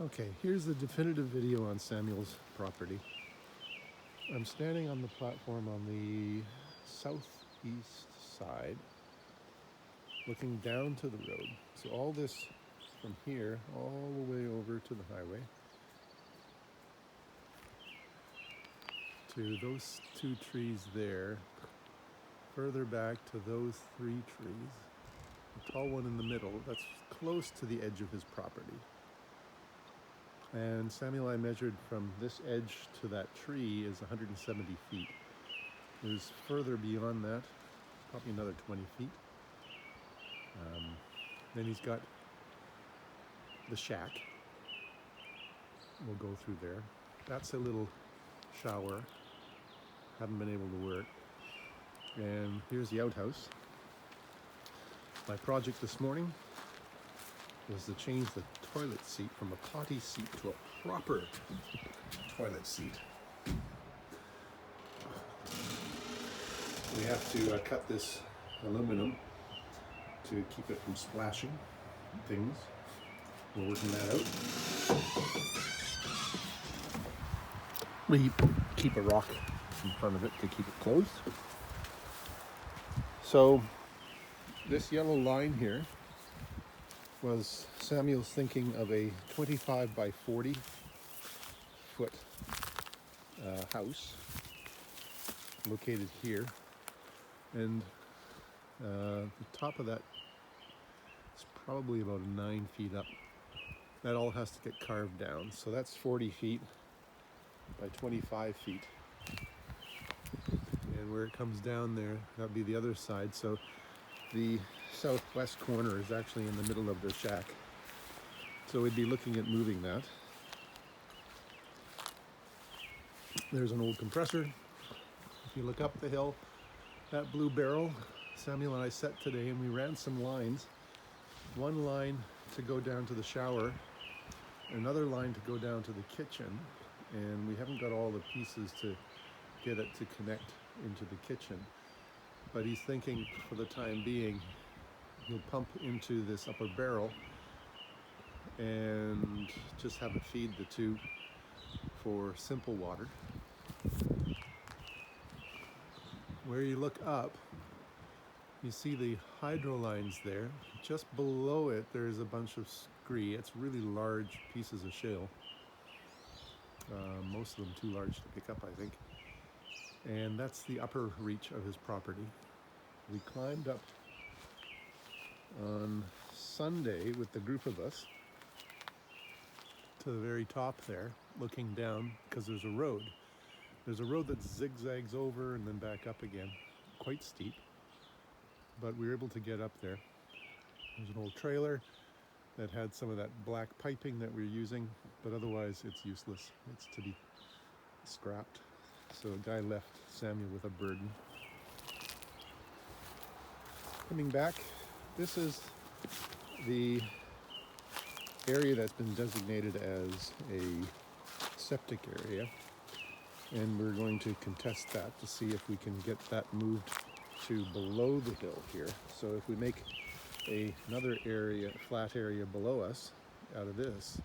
Okay, here's the definitive video on Samuel's property. I'm standing on the platform on the southeast side, looking down to the road. So all this from here, all the way over to the highway, to those two trees there, further back to those three trees, the tall one in the middle, that's close to the edge of his property. And Samuel, I measured from this edge to that tree is 170 feet. There's further beyond that, probably another 20 feet. Then he's got the shack. We'll go through there. That's a little shower. Haven't been able to work. And here's the outhouse. My project this morning was to change the toilet seat from a potty seat to a proper toilet seat. We have to cut this aluminum to keep it from splashing things. We're working that out. We keep a rock in front of it to keep it closed. So this yellow line here was Samuel's thinking of a 25 by 40 foot house located here, and the top of that is probably about 9 feet up. That all has to get carved down, so that's 40 feet by 25 feet, and where it comes down there, that'll be the other side. So the southwest corner is actually in the middle of the shack, so we'd be looking at moving that. There's an old compressor. If you look up the hill, that blue barrel, Samuel and I set today, and we ran some lines. One line to go down to the shower, another line to go down to the kitchen, and we haven't got all the pieces to get it to connect into the kitchen. But he's thinking for the time being, he'll pump into this upper barrel and just have it feed the two for simple water. Where you look up, you see the hydro lines there. Just below it, there's a bunch of scree. It's really large pieces of shale. Most of them too large to pick up, I think. And that's the upper reach of his property. We climbed up on Sunday with the group of us to the very top there, looking down, because there's a road. There's a road that zigzags over and then back up again, quite steep, but we were able to get up there. There's an old trailer that had some of that black piping that we're using, but otherwise it's useless. It's to be scrapped. So a guy left Samuel with a burden. Coming back, this is the area that's been designated as a septic area, and we're going to contest that to see if we can get that moved to below the hill here. So if we make another area, flat area below us out of this,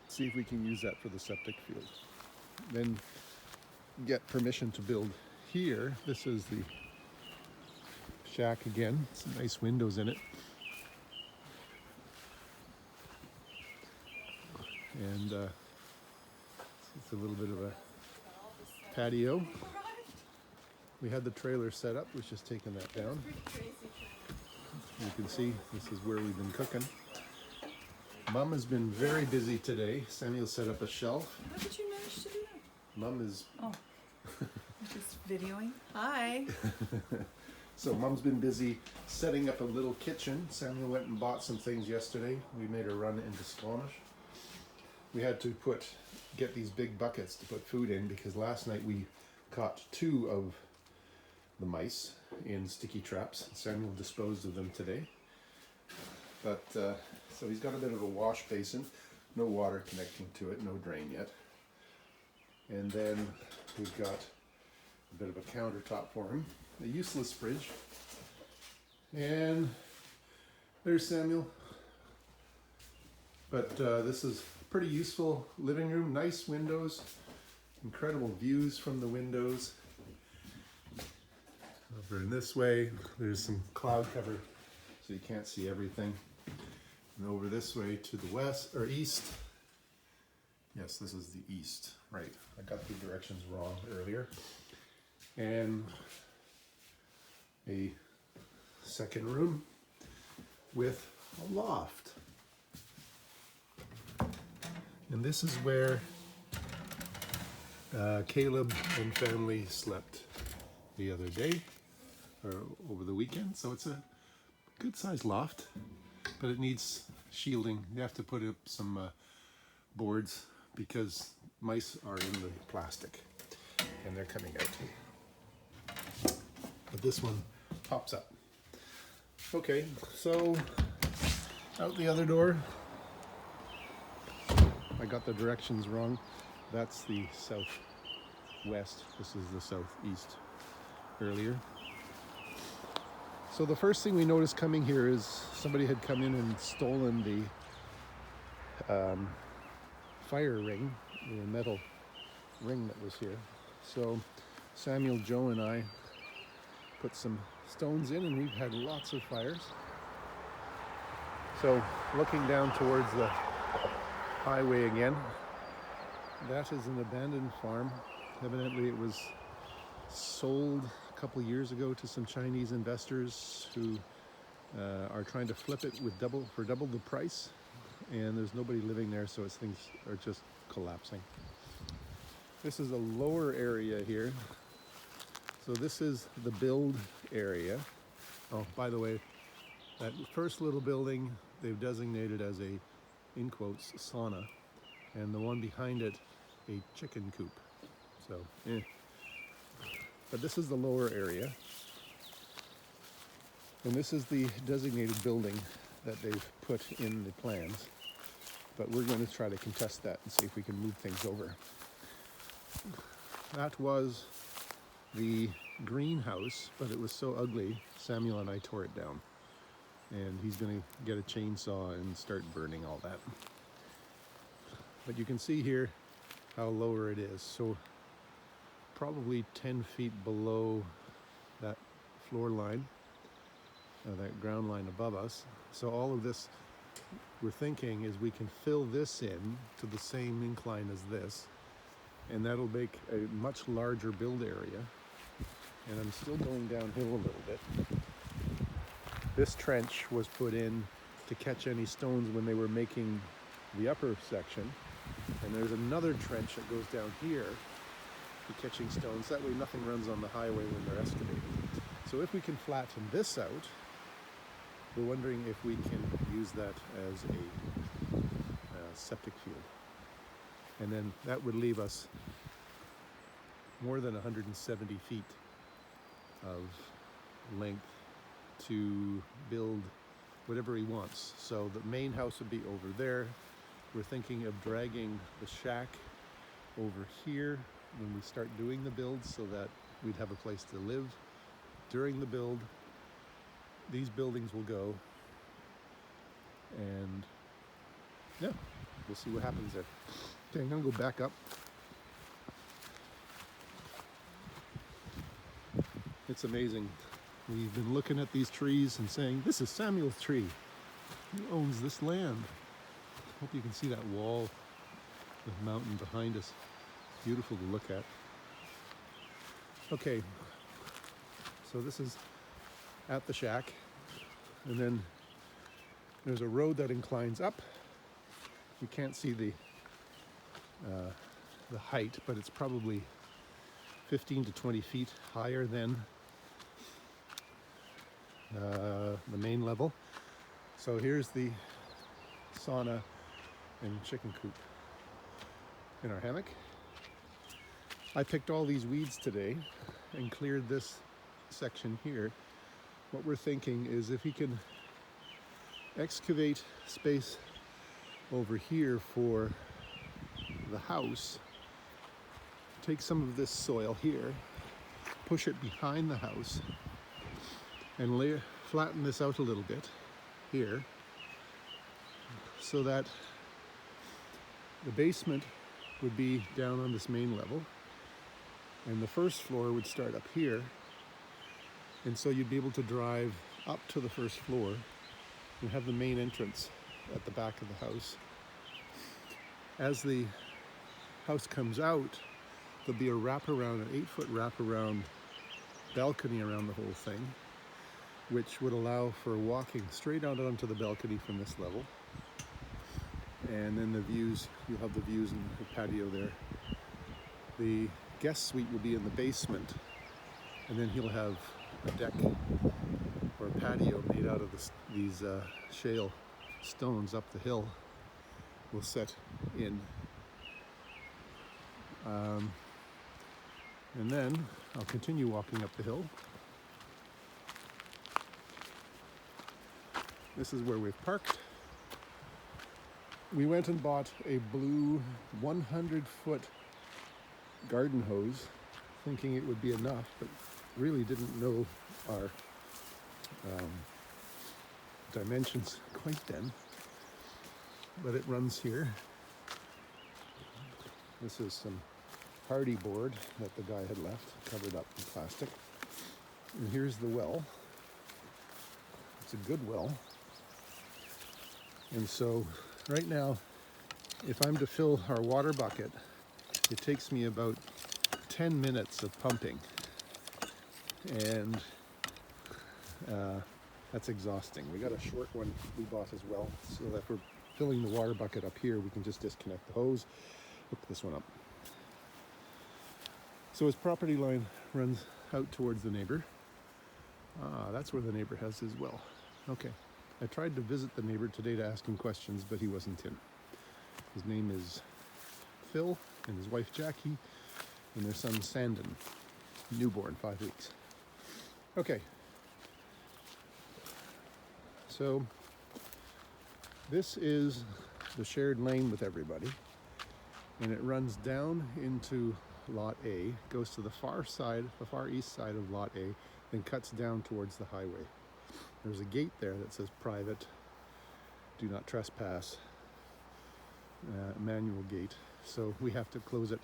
see if we can use that for the septic field. Then get permission to build here. This is the shack again, some nice windows in it. And it's a little bit of a patio. We had the trailer set up, we've just taken that down. You can see this is where we've been cooking. Mom has been very busy today. Samuel set up a shelf. How did you manage to do that? Mom is... Oh, I'm just videoing. Hi. So Mom's been busy setting up a little kitchen. Samuel went and bought some things yesterday. We made a run into Squamish. We had to get these big buckets to put food in because last night we caught 2 of the mice in sticky traps. Samuel disposed of them today. But so he's got a bit of a wash basin, no water connecting to it, no drain yet. And then we've got a bit of a countertop for him, a useless fridge. And there's Samuel. But this is pretty useful living room, nice windows, incredible views from the windows. Over in this way, there's some cloud cover so you can't see everything. And over this way to the west or east. Yes, this is the east, right. I got the directions wrong earlier. And a second room with a loft. And this is where Caleb and family slept the other day, or over the weekend. So it's a good sized loft, but it needs shielding. You have to put up some boards because mice are in the plastic and they're coming out. But this one pops up. Okay, so out the other door. I got the directions wrong. That's the southwest. This is the southeast earlier. So the first thing we noticed coming here is somebody had come in and stolen the fire ring, the metal ring that was here. So Samuel, Joe, and I put some stones in, and we've had lots of fires. So looking down towards the highway again, that is an abandoned farm. Evidently it was sold a couple of years ago to some Chinese investors who are trying to flip it with double the price, and there's nobody living there, so things are just collapsing. This is a lower area here. So this is the build area. Oh, by the way, that first little building they've designated as a, in quotes, sauna, and the one behind it a chicken coop. So, But this is the lower area, and this is the designated building that they've put in the plans. But we're going to try to contest that and see if we can move things over. That was the greenhouse, but it was so ugly, Samuel and I tore it down. And he's going to get a chainsaw and start burning all that. But you can see here how lower it is. So probably 10 feet below that floor line, that ground line above us. So all of this, we're thinking, is we can fill this in to the same incline as this, and that'll make a much larger build area. And I'm still going downhill a little bit. This trench was put in to catch any stones when they were making the upper section. And there's another trench that goes down here for catching stones. That way nothing runs on the highway when they're excavating. So if we can flatten this out, we're wondering if we can use that as a septic field. And then that would leave us more than 170 feet of length to build whatever he wants. So the main house would be over there. We're thinking of dragging the shack over here when we start doing the build so that we'd have a place to live during the build. These buildings will go, and yeah, we'll see what happens there. Okay, I'm gonna go back up. It's amazing. We've been looking at these trees and saying, this is Samuel's tree. He owns this land. Hope you can see that wall, the mountain behind us. Beautiful to look at. Okay, so this is at the shack, and then there's a road that inclines up. You can't see the height, but it's probably 15 to 20 feet higher than the main level. So here's the sauna and chicken coop in our hammock. I picked all these weeds today and cleared this section here. What we're thinking is if he can excavate space over here for the house, take some of this soil here, push it behind the house, and flatten this out a little bit here, so that The basement would be down on this main level, and the first floor would start up here, and so you'd be able to drive up to the first floor and have the main entrance at the back of the house. As the house comes out, there'll be a wraparound, an 8-foot wraparound balcony around the whole thing, which would allow for walking straight out onto the balcony from this level. And then the views, you'll have the views in the patio there. The guest suite will be in the basement, and then he'll have a deck or a patio made out of these shale stones up the hill will set in. And then I'll continue walking up the hill. This is where we've parked. We went and bought a blue 100-foot garden hose, thinking it would be enough, but really didn't know our dimensions quite then. But it runs here. This is some hardy board that the guy had left, covered up in plastic. And here's the well. It's a good well. And so right now, if I'm to fill our water bucket, it takes me about 10 minutes of pumping. And that's exhausting. We got a short one we bought as well, so that if we're filling the water bucket up here, we can just disconnect the hose, hook this one up. So his property line runs out towards the neighbor. That's where the neighbor has his well. Okay. I tried to visit the neighbor today to ask him questions, but he wasn't in. His name is Phil, and his wife Jackie, and their son Sandon, newborn, 5 weeks. Okay. So this is the shared lane with everybody, and it runs down into Lot A, goes to the far side, the far east side of Lot A, then cuts down towards the highway. There's a gate there that says private, do not trespass, manual gate. So we have to close it,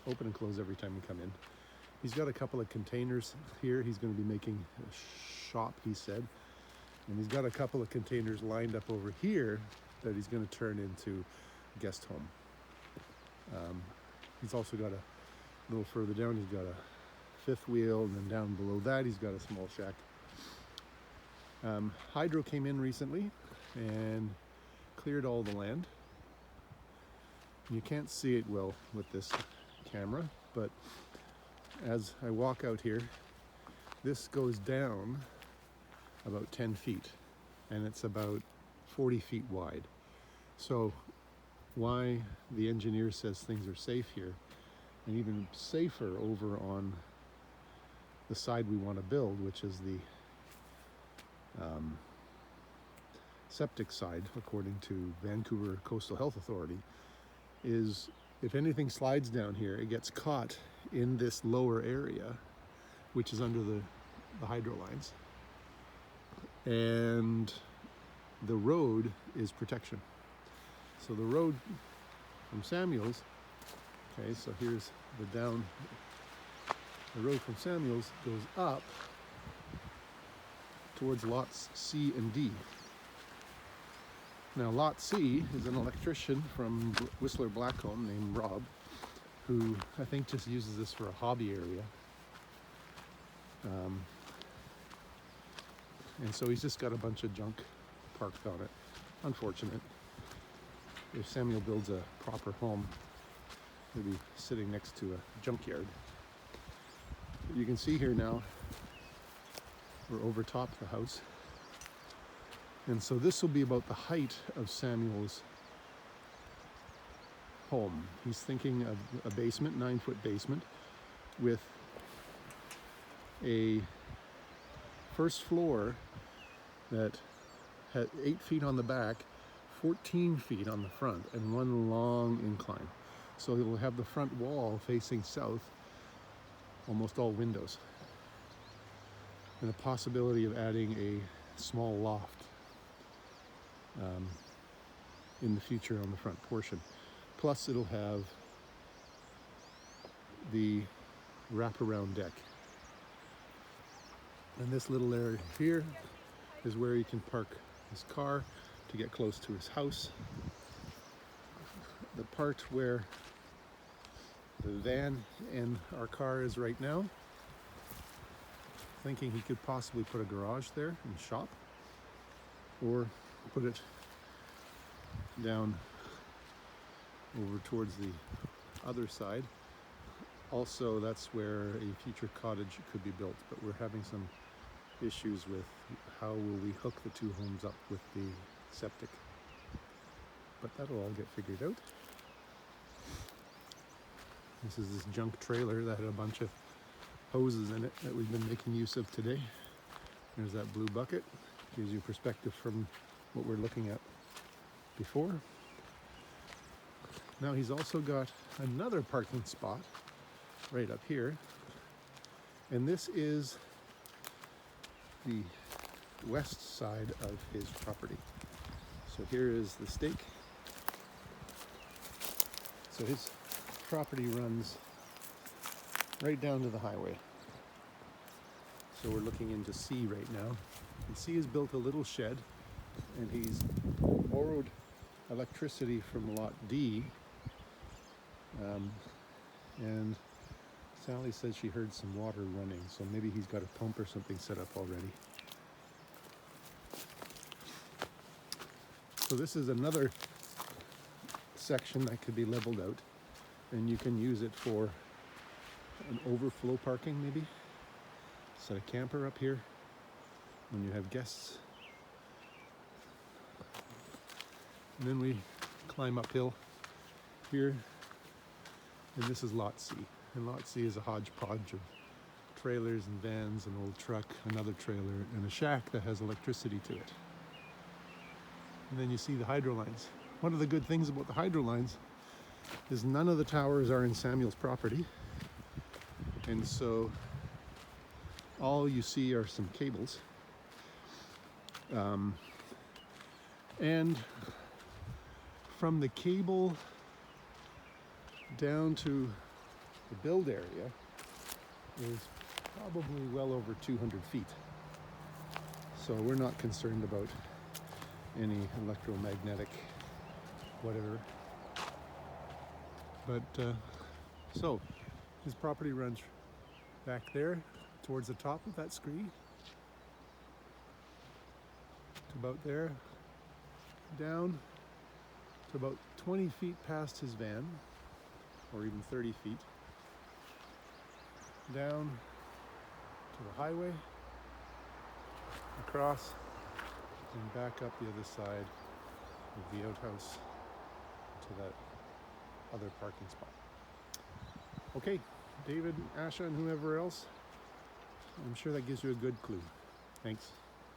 open and close every time we come in. He's got a couple of containers here. He's going to be making a shop, he said. And he's got a couple of containers lined up over here that he's going to turn into a guest home. He's also got a little further down, he's got a fifth wheel, and then down below that he's got a small shack. Hydro came in recently and cleared all the land. You can't see it well with this camera, but as I walk out here, this goes down about 10 feet, and it's about 40 feet wide. So why the engineer says things are safe here, and even safer over on the side we want to build, which is the septic side, according to Vancouver Coastal Health Authority, is if anything slides down here, it gets caught in this lower area, which is under the hydro lines. And the road is protection. So the road from Samuels, okay, so here's the road from Samuels goes up towards lots C and D. Now lot C is an electrician from Whistler Blackcomb named Rob, who I think just uses this for a hobby area. And so he's just got a bunch of junk parked on it. Unfortunate. If Samuel builds a proper home, he'll be sitting next to a junkyard. But you can see here now, we're over top the house. And so this will be about the height of Samuel's home. He's thinking of a basement, 9-foot basement, with a first floor that had 8 feet on the back, 14 feet on the front, and one long incline. So it will have the front wall facing south, almost all windows, and a possibility of adding a small loft in the future on the front portion. Plus it'll have the wraparound deck. And this little area here is where he can park his car to get close to his house. The part where the van and our car is right now, thinking he could possibly put a garage there and shop, or put it down over towards the other side. Also, that's where a future cottage could be built, but we're having some issues with how will we hook the two homes up with the septic. But that'll all get figured out. This is this junk trailer that had a bunch of hoses in it that we've been making use of today. There's that blue bucket. Gives you perspective from what we're looking at before. Now he's also got another parking spot right up here. And this is the west side of his property. So here is the stake. So his property runs right down to the highway. So we're looking into C right now. And C has built a little shed, and he's borrowed electricity from lot D. And Sally said she heard some water running, so maybe he's got a pump or something set up already. So this is another section that could be leveled out, and you can use it for an overflow parking maybe. Set a camper up here when you have guests. And then we climb uphill here, and this is lot C. And lot C is a hodgepodge of trailers and vans, an old truck, another trailer, and a shack that has electricity to it. And then you see the hydro lines. One of the good things about the hydro lines is none of the towers are in Samuel's property. And so all you see are some cables. And from the cable down to the build area is probably well over 200 feet. So we're not concerned about any electromagnetic whatever. But so his property runs back there towards the top of that scree to about there, down to about 20 feet past his van, or even 30 feet, down to the highway, across, and back up the other side of the outhouse to that other parking spot. Okay, David, Asha, and whoever else, I'm sure that gives you a good clue. Thanks.